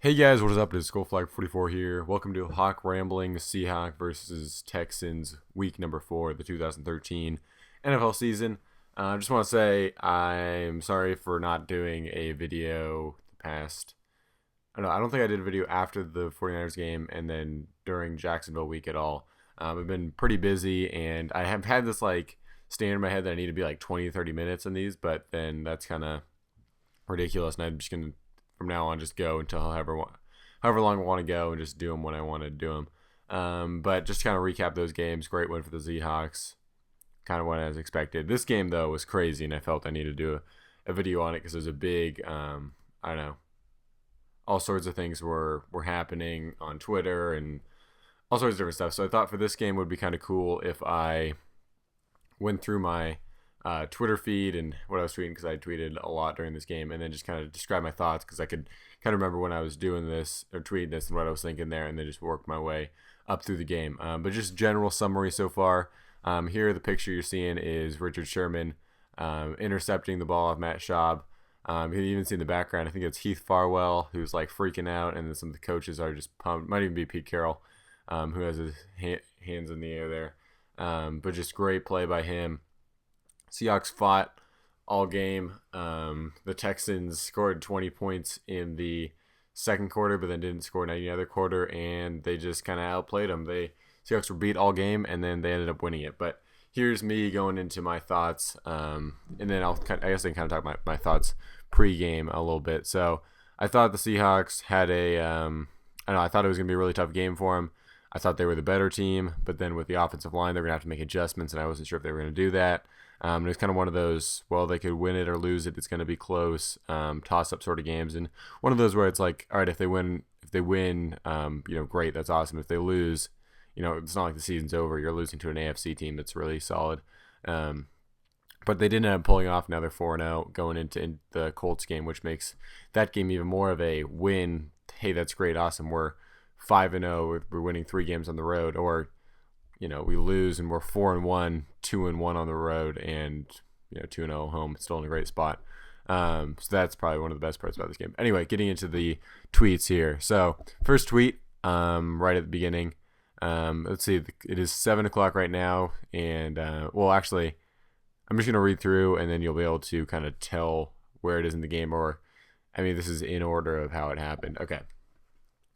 Hey guys, what is up? It's Skullflag44 here. Welcome to Hawk Rambling Seahawks versus Texans week number 4 of the 2013 NFL season. I just want to say I'm sorry for not doing a video the past. I don't think I did a video after the 49ers game and then during Jacksonville week at all. I've been pretty busy and I have had this like stand in my head that I need to be like 20 30 minutes in these, but then that's kind of ridiculous and I'm just going to from now on just go until however long I want to go and just do them when I want to do them. But just to kind of recap those games, great win for the Seahawks, kind of what I was expected. This game though was crazy, and I felt I needed to do a video on it because there's a big, I don't know, all sorts of things were happening on Twitter and all sorts of different stuff. So I thought for this game would be kind of cool if I went through my Twitter feed and what I was tweeting, because I tweeted a lot during this game, and then just kind of describe my thoughts because I could kind of remember when I was doing this or tweeting this and what I was thinking there, and then just work my way up through the game. But just general summary so far. Here, the picture you're seeing is Richard Sherman intercepting the ball off Matt Schaub. You can even see in the background, I think it's Heath Farwell who's like freaking out, and then some of the coaches are just pumped. Might even be Pete Carroll, who has his hands in the air there. But just great play by him. Seahawks fought all game. The Texans scored 20 points in the second quarter, but then didn't score in any other quarter, and they just kind of outplayed them. Seahawks were beat all game, and then they ended up winning it. But here's me going into my thoughts, and then I guess I can kind of talk my thoughts pre-game a little bit. So I thought the Seahawks had I thought it was going to be a really tough game for them. I thought they were the better team, but then with the offensive line, they're going to have to make adjustments, and I wasn't sure if they were going to do that. It was kind of one of those, well, they could win it or lose it. It's going to be close, toss-up sort of games, and one of those where it's like, all right, if they win, great, that's awesome. If they lose, it's not like the season's over. You're losing to an AFC team that's really solid. But they didn't end up pulling off. Now they're 4-0 going into the Colts game, which makes that game even more of a win. Hey, that's great, awesome. We're 5-0. We're winning 3 games on the road, or we lose and we're 4-1, 2-1 on the road, and 2-0 home. Still in a great spot. So that's probably one of the best parts about this game. Anyway, getting into the tweets here. So first tweet, right at the beginning. Let's see. It is 7:00 right now, and actually, I'm just gonna read through, and then you'll be able to kind of tell where it is in the game, this is in order of how it happened. Okay.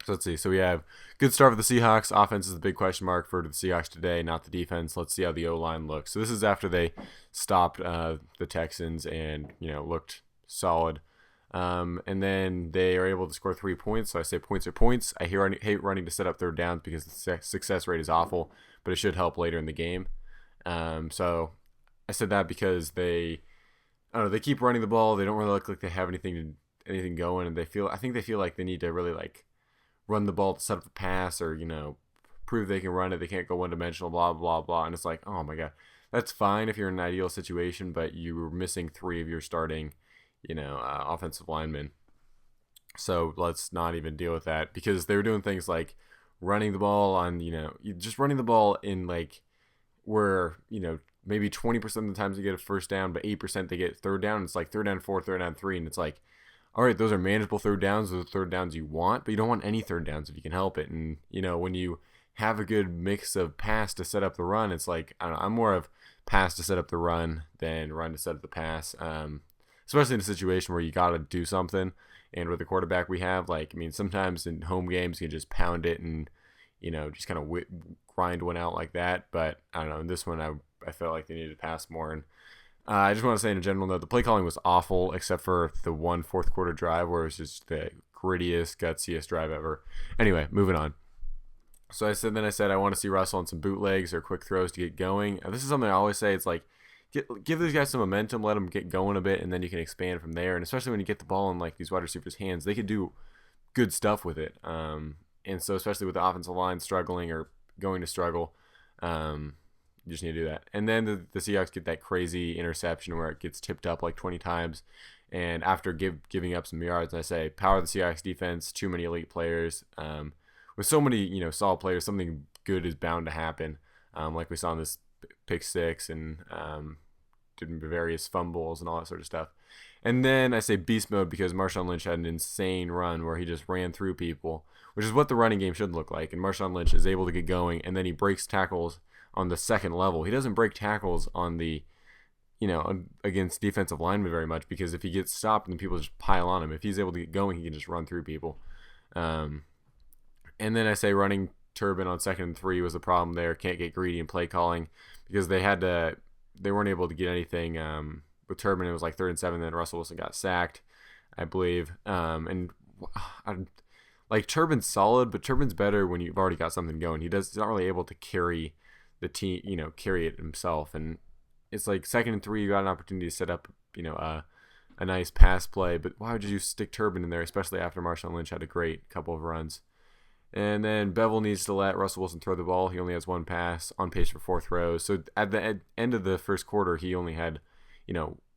So let's see. So we have good start for the Seahawks. Offense is the big question mark for the Seahawks today, not the defense. Let's see how the O-line looks. So this is after they stopped the Texans and looked solid. And then they are able to score 3 points. So I say points are points. I hate running to set up third downs because the success rate is awful, but it should help later in the game. So I said that because they keep running the ball. They don't really look like they have anything going, and I think they feel like they need to really like run the ball to set up a pass, or prove they can run it. They can't go one-dimensional, blah blah blah. And it's like, oh my god, that's fine if you're in an ideal situation, but you were missing 3 of your starting offensive linemen. So let's not even deal with that, because they were doing things like running the ball on just running the ball in like where maybe 20% of the times they get a first down, but 8% they get third down. It's like 3rd down 4, 3rd down 3, and it's like, all right, those are manageable third downs. Those are third downs you want, but you don't want any third downs if you can help it. And, when you have a good mix of pass to set up the run, it's like, I don't know, I'm more of pass to set up the run than run to set up the pass, especially in a situation where you got to do something. And with the quarterback we have, sometimes in home games you can just pound it and, just kind of grind one out like that. But I don't know, in this one I felt like they needed to pass more. And I just want to say in a general note, the play calling was awful, except for the one fourth quarter drive where it was just the grittiest, gutsiest drive ever. Anyway, moving on. So I said I want to see Russell on some bootlegs or quick throws to get going. This is something I always say. It's like, give these guys some momentum, let them get going a bit, and then you can expand from there. And especially when you get the ball in like these wide receivers' hands, they can do good stuff with it. And so especially with the offensive line struggling or going to struggle, you just need to do that. And then the Seahawks get that crazy interception where it gets tipped up like 20 times. And after giving up some yards, I say, power of the Seahawks defense, too many elite players. With so many, solid players, something good is bound to happen. Like we saw in this pick six and various fumbles and all that sort of stuff. And then I say beast mode because Marshawn Lynch had an insane run where he just ran through people, which is what the running game should look like. And Marshawn Lynch is able to get going, and then he breaks tackles on the second level. He doesn't break tackles on the, against defensive linemen very much, because if he gets stopped, then people just pile on him. If he's able to get going, he can just run through people. And then I say running Turbin on 2nd and 3 was the problem there. Can't get greedy in play calling because they weren't able to get anything. With Turbin, it was like 3rd and 7. Then Russell Wilson got sacked, I believe. Like Turbin's solid, but Turbin's better when you've already got something going. He's not really able to carry the team, carry it himself. And it's like 2nd and 3, you got an opportunity to set up, a nice pass play. But why would you stick Turbin in there, especially after Marshawn Lynch had a great couple of runs? And then Bevel needs to let Russell Wilson throw the ball. He only has one pass, on pace for 4 throws. So at the end of the first quarter, he only had,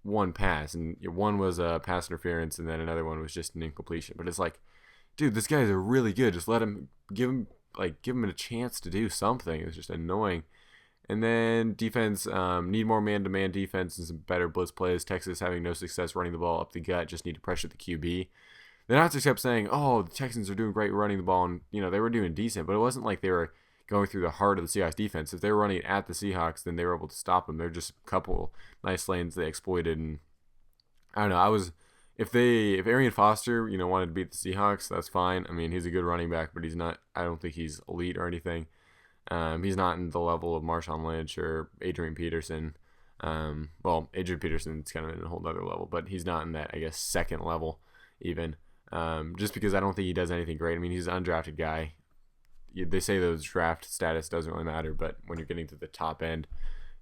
one pass. And one was a pass interference, and then another one was just an incompletion. But it's like, dude, this guy's really good. Just let him, give him a chance to do something. It's just annoying. And then defense, need more man-to-man defense and some better blitz plays. Texas having no success running the ball up the gut. Just need to pressure the QB. The announcers kept saying, oh, the Texans are doing great running the ball, and, they were doing decent, but it wasn't like they were going through the heart of the Seahawks defense. If they were running at the Seahawks, then they were able to stop them. They're just a couple nice lanes they exploited, and I don't know. If Arian Foster, wanted to beat the Seahawks, that's fine. I mean, he's a good running back, but he's not. I don't think he's elite or anything. He's not in the level of Marshawn Lynch or Adrian Peterson. Well, Adrian Peterson's kind of in a whole other level, but he's not in that, I guess, second level even. Just because I don't think he does anything great. I mean, he's an undrafted guy. They say those draft status doesn't really matter, but when you're getting to the top end,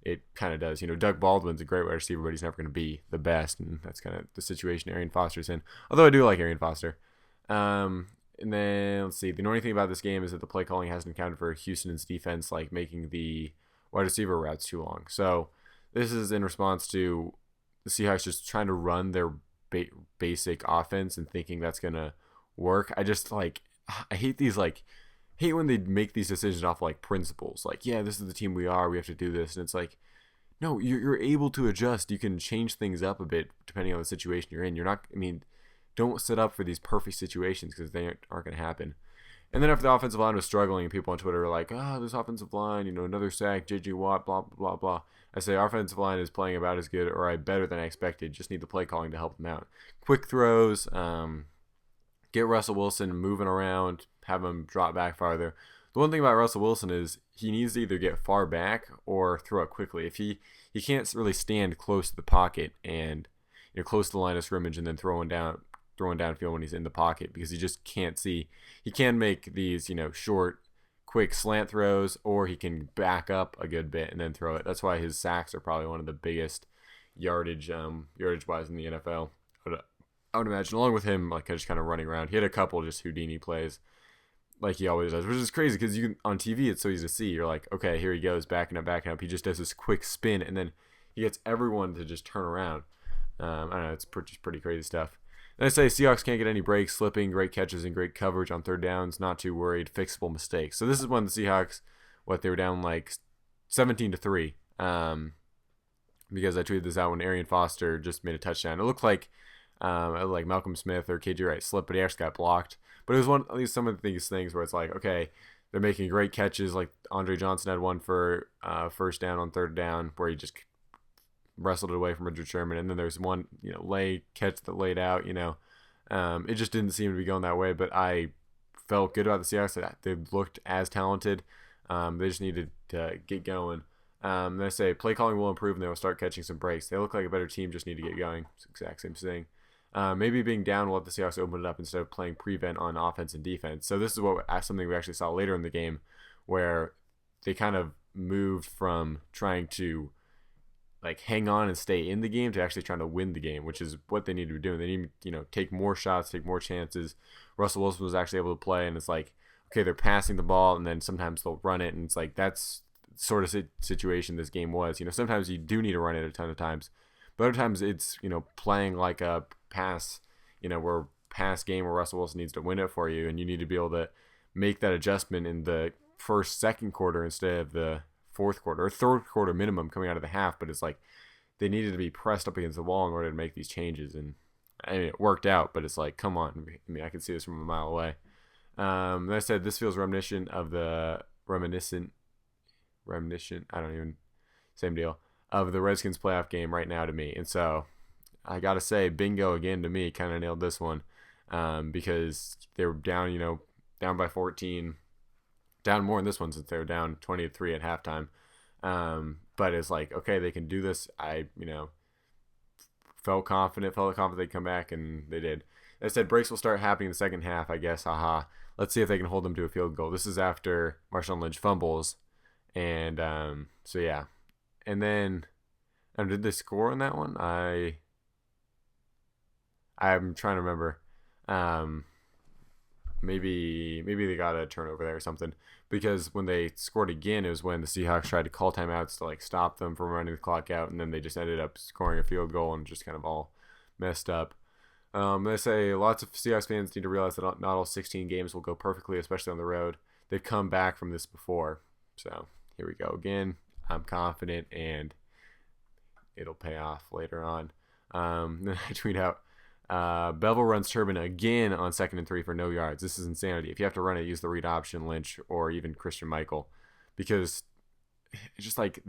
it kind of does. Doug Baldwin's a great wide receiver, but he's never going to be the best, and that's kind of the situation Arian Foster's in. Although I do like Arian Foster. And then, let's see. The annoying thing about this game is that the play calling hasn't accounted for Houston's defense, like making the wide receiver routes too long. So this is in response to the Seahawks just trying to run their basic offense and thinking that's going to work. I hate these, hate when they make these decisions off principles. Yeah, this is the team we are. We have to do this. And it's like, no, you're able to adjust. You can change things up a bit depending on the situation you're in. Don't set up for these perfect situations because they aren't going to happen. And then after the offensive line was struggling, and people on Twitter were like, this offensive line, another sack, J.J. Watt, blah, blah, blah, blah. I say our offensive line is playing about as good or better than I expected. Just need the play calling to help them out. Quick throws, get Russell Wilson moving around, have him drop back farther. The one thing about Russell Wilson is he needs to either get far back or throw it quickly. If he can't really stand close to the pocket and close to the line of scrimmage and then throwing downfield when he's in the pocket, because he just can't see. He can make these, short, quick slant throws, or he can back up a good bit and then throw it. That's why his sacks are probably one of the biggest yardage wise in the NFL. I would imagine, along with him, just kind of running around. He had a couple just Houdini plays, like he always does, which is crazy because on TV it's so easy to see. You're like, okay, here he goes, backing up. He just does this quick spin, and then he gets everyone to just turn around. I don't know, it's just pretty crazy stuff. And I say Seahawks can't get any breaks, slipping, great catches, and great coverage on third downs. Not too worried, fixable mistakes. So this is when the Seahawks, they were down 17-3. Because I tweeted this out when Arian Foster just made a touchdown. It looked like Malcolm Smith or KJ Wright slipped, but he actually got blocked. But it was some of these things where it's like, okay, they're making great catches. Like Andre Johnson had one for first down on third down where he just wrestled it away from Richard Sherman, and then there's one catch that laid out. It just didn't seem to be going that way. But I felt good about the Seahawks. They looked as talented. They just needed to get going. They say play calling will improve and they will start catching some breaks. They look like a better team, just need to get going. It's the exact same thing. Maybe being down will let the Seahawks open it up instead of playing prevent on offense and defense. So this is something we actually saw later in the game where they kind of moved from trying to hang on and stay in the game to actually trying to win the game, which is what they need to be doing. They need to take more shots, take more chances. Russell Wilson was actually able to play, and it's like, okay, they're passing the ball and then sometimes they'll run it, and it's like that's sort of situation this game was. Sometimes you do need to run it a ton of times, but other times it's playing like a pass, where pass game where Russell Wilson needs to win it for you, and you need to be able to make that adjustment in the second quarter instead of the fourth quarter or third quarter minimum coming out of the half. But it's like they needed to be pressed up against the wall in order to make these changes. And I mean, it worked out, but it's like, come on. I mean, I could see this from a mile away. Then I said this feels reminiscent of the I don't even, same deal, of the Redskins playoff game right now to me. And so I got to say, bingo again to me, kind of nailed this one, because they were down, down by 14, down more in this one since they were down 20-3 at halftime. But it's like, okay, they can do this. I, felt confident they'd come back, and they did. I said breaks will start happening in the second half, I guess. Haha. Let's see if they can hold them to a field goal. This is after Marshawn Lynch fumbles. And so, yeah. And then, did they score on that one? I'm trying to remember. Maybe they got a turnover there or something. Because when they scored again, it was when the Seahawks tried to call timeouts to like stop them from running the clock out, and then they just ended up scoring a field goal and just kind of all messed up. They say lots of Seahawks fans need to realize that not all 16 games will go perfectly, especially on the road. They've come back from this before. So here we go again. I'm confident, and it'll pay off later on. Then I tweet out, Bevel runs Turbin again on 2nd and 3 for no yards. This is insanity. If you have to run it, use the read option, Lynch, or even Christian Michael. Because it's just like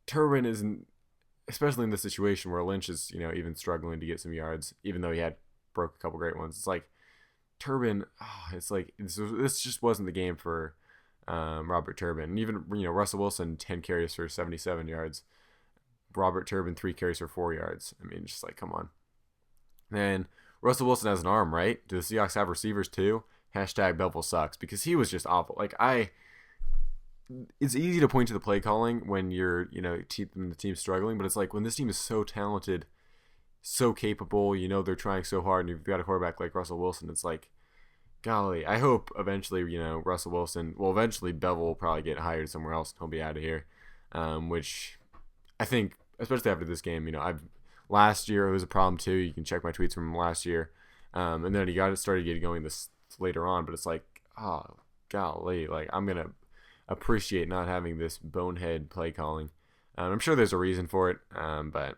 Turbin isn't, especially in this situation where Lynch is, even struggling to get some yards, even though he had broke a couple great ones. It's like Turbin, it's like this just wasn't the game for Robert Turbin. And even, Russell Wilson, 10 carries for 77 yards. Robert Turbin, 3 carries for 4 yards. I mean, just like, come on. And Russell Wilson has an arm, right? Do the Seahawks have receivers too? Hashtag Bevel sucks, because he was just awful. Like, it's easy to point to the play calling when you're, the team's struggling, but it's like when this team is so talented, so capable, they're trying so hard, and you've got a quarterback like Russell Wilson, it's like, golly, I hope eventually, Russell Wilson, eventually Bevel will probably get hired somewhere else and he'll be out of here, which I think, especially after this game, last year it was a problem too. You can check my tweets from last year, and then he started getting going this later on, but it's like, oh, golly, like I'm gonna appreciate not having this bonehead play calling. I'm sure there's a reason for it, but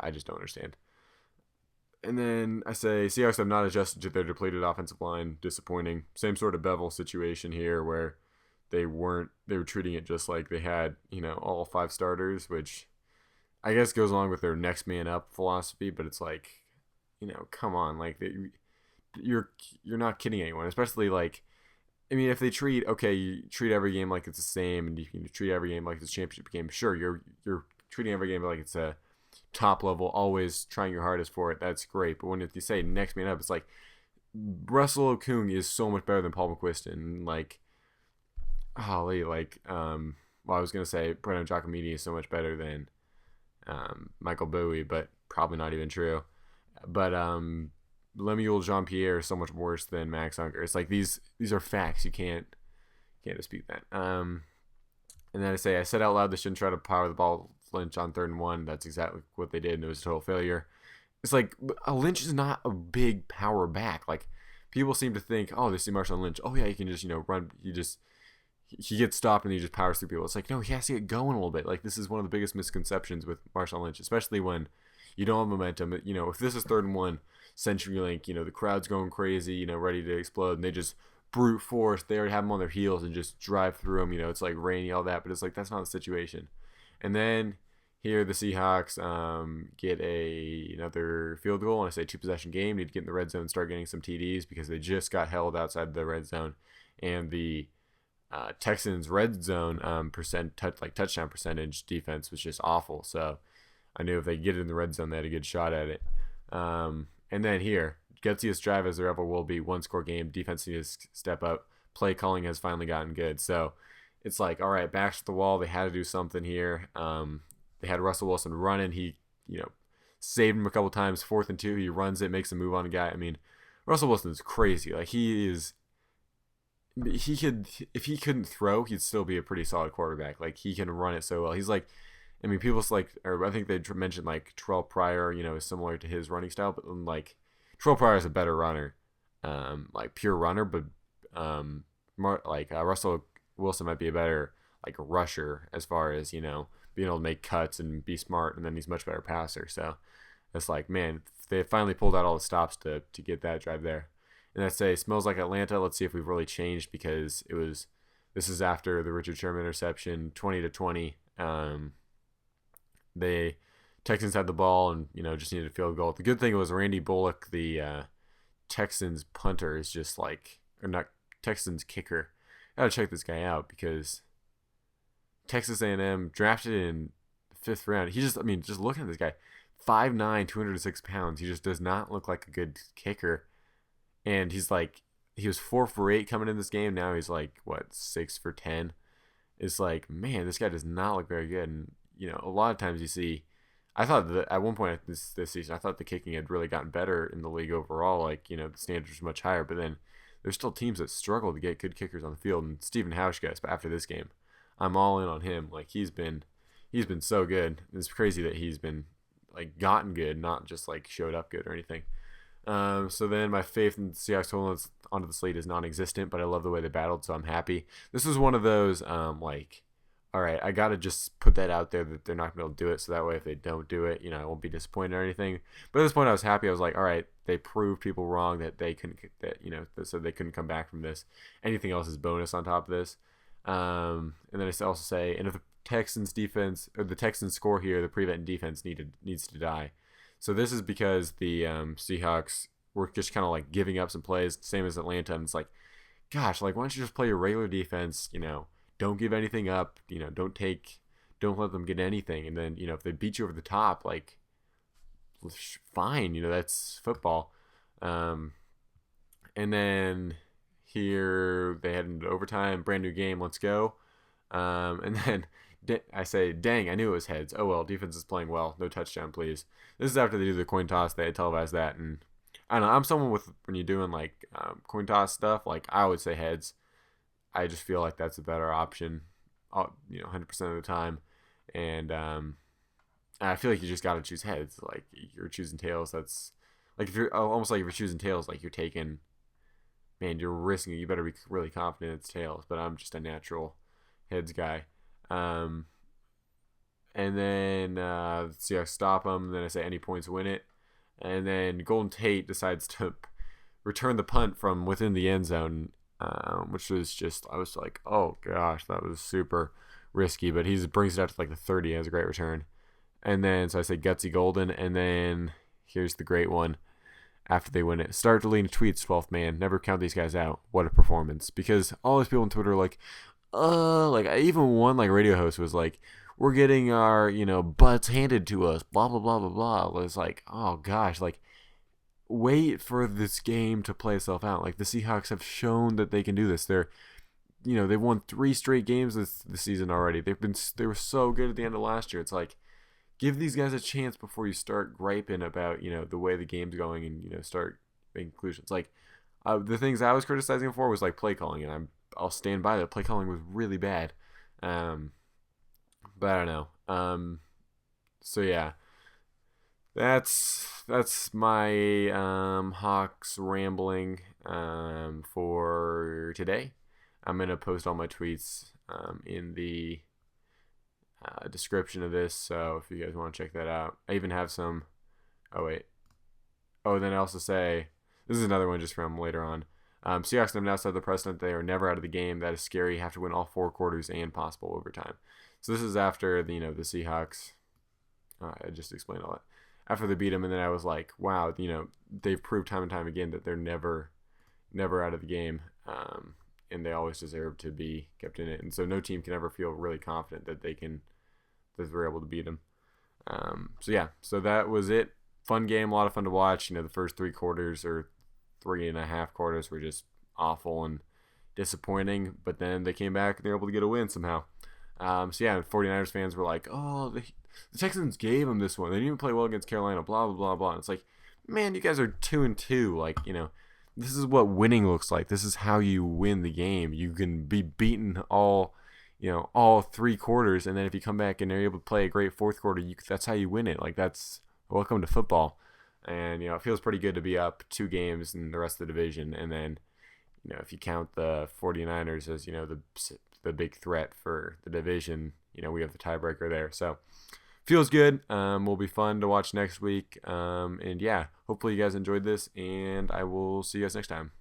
I just don't understand. And then I say Seahawks have not adjusted to their depleted offensive line. Disappointing. Same sort of Bevel situation here where they were treating it just like they had, all 5 starters, which I guess goes along with their next man up philosophy, but it's like, come on, like you're not kidding anyone, especially like, if they you treat every game like it's the same, and you can treat every game like it's a championship game. Sure, you're treating every game like it's a top level, always trying your hardest for it. That's great, but when you say next man up, it's like Russell Okung is so much better than Paul McQuiston, and like, I was gonna say Brandon Giacomini is so much better than Michael Bowie, but probably not even true. But Lemuel Jean-Pierre is so much worse than Max Unger. It's like these are facts. You can't dispute that. And then I said out loud they shouldn't try to power the ball Lynch on 3rd and 1. That's exactly what they did, and it was a total failure. It's like Lynch is not a big power back. Like people seem to think, they see Marshawn Lynch. Oh yeah, he can just run. He gets stopped and he just powers through people. It's like, no, he has to get going a little bit. Like, this is one of the biggest misconceptions with Marshawn Lynch, especially when you don't have momentum. If this is 3rd and 1, CenturyLink, the crowd's going crazy, ready to explode, and they just brute force. They already have him on their heels and just drive through them. It's like rainy, all that, but it's like that's not the situation. And then here the Seahawks get another field goal, and I say 2-possession game. Need to get in the red zone and start getting some TDs because they just got held outside the red zone, and the Texans red zone touchdown percentage defense was just awful. So I knew if they get it in the red zone, they had a good shot at it. And then here, Gutsiest drive as there ever will be. 1-score game. Defense needs to step up. Play calling has finally gotten good. So it's like, all right, backs to the wall. They had to do something here. They had Russell Wilson running. He, saved him a couple times. 4th and 2, he runs it, makes a move on a guy. Russell Wilson is crazy. Like if he couldn't throw, he'd still be a pretty solid quarterback. Like he can run it so well. He's like, people I think they mentioned like Terrell Pryor, is similar to his running style, but like Terrell Pryor is a better runner, like pure runner, but Russell Wilson might be a better like rusher as far as being able to make cuts and be smart, and then he's a much better passer. So it's like, man, they finally pulled out all the stops to get that drive there. And I say, smells like Atlanta. Let's see if we've really changed, because this is after the Richard Sherman interception, 20-20. The Texans had the ball and, just needed a field goal. The good thing was Randy Bullock, the Texans punter, is just like, or not, Texans kicker. I gotta check this guy out, because Texas A&M drafted in the 5th round. Just looking at this guy, 5'9", 206 pounds. He just does not look like a good kicker. And he was 4 for 8 coming in this game. Now he's like, 6 for 10. It's like, man, this guy does not look very good. And, a lot of times you see, I thought that at one point this season, I thought the kicking had really gotten better in the league overall. Like, the standards are much higher. But then there's still teams that struggle to get good kickers on the field. And Stephen Hauschka, but after this game, I'm all in on him. Like, he's been so good. It's crazy that he's been like gotten good, not just like showed up good or anything. So then my faith in the Seahawks holding onto the slate is non-existent, but I love the way they battled, so I'm happy. This is one of those all right, I gotta just put that out there that they're not gonna be able to do it, so that way if they don't do it, I won't be disappointed or anything. But at this point, I was happy. I was like, all right, they proved people wrong, that they couldn't, so they couldn't come back from this. Anything else is bonus on top of this. And then I also say, and if the Texans defense or the Texans score here, the prevent defense needs to die. So this is because the Seahawks were just kind of like giving up some plays, same as Atlanta. And it's like, gosh, like, why don't you just play your regular defense? Don't give anything up. Don't let them get anything. And then, if they beat you over the top, like, fine. That's football. And then here they head into overtime, brand new game. Let's go. And then I say, dang, I knew it was heads. Oh, well, defense is playing well. No touchdown, please. This is after they do the coin toss. They televised that. And I don't know. I'm someone when you're doing, like, coin toss stuff, like, I would say heads. I just feel like that's a better option, 100% of the time. And I feel like you just got to choose heads. Like, you're choosing tails. That's, like, if you're almost like if you're choosing tails, like, you're taking, man, you're risking it. You better be really confident it's tails. But I'm just a natural heads guy. And then Seahawks stop them. And then I say any points win it. And then Golden Tate decides to return the punt from within the end zone, which was just, I was like, oh gosh, that was super risky. But he brings it out to like the 30. It was a great return. And then, so I say Gutsy Golden. And then here's the great one. After they win it, start deleting tweets, 12th man. Never count these guys out. What a performance. Because all these people on Twitter are like, I even one like radio host was like, we're getting our, butts handed to us, blah, blah, blah, blah, blah. It's like, oh gosh, like, wait for this game to play itself out. Like, the Seahawks have shown that they can do this. They've won 3 straight games this season already. They were so good at the end of last year. It's like, give these guys a chance before you start griping about, the way the game's going and, start making conclusions. Like, the things I was criticizing for was like play calling, and I'll stand by that. Play calling was really bad. But I don't know. So yeah, that's my Hawks rambling for today. I'm gonna post all my tweets in the description of this, so if you guys want to check that out. I even have some. Then I also say, this is another one just from later on. Seahawks have now set the precedent. They are never out of the game. That is scary. You have to win all 4 quarters and possible overtime. So this is after the Seahawks. I just explained all that. After they beat them, and then I was like, wow, they've proved time and time again that they're never out of the game, and they always deserve to be kept in it. And so no team can ever feel really confident that they're able to beat them. So that was it. Fun game, a lot of fun to watch. The first 3 quarters or 3.5 quarters were just awful and disappointing, but then they came back and they were able to get a win somehow. 49ers fans were like, oh, the Texans gave them this one. They didn't even play well against Carolina, blah, blah, blah, blah. And it's like, man, you guys are 2-2. Like, this is what winning looks like. This is how you win the game. You can be beaten all 3 quarters, and then if you come back and they're able to play a great 4th quarter, that's how you win it. Like, that's welcome to football. And, it feels pretty good to be up 2 games in the rest of the division. And then, if you count the 49ers as, the big threat for the division, we have the tiebreaker there. So feels good. Will be fun to watch next week. And yeah, hopefully you guys enjoyed this, and I will see you guys next time.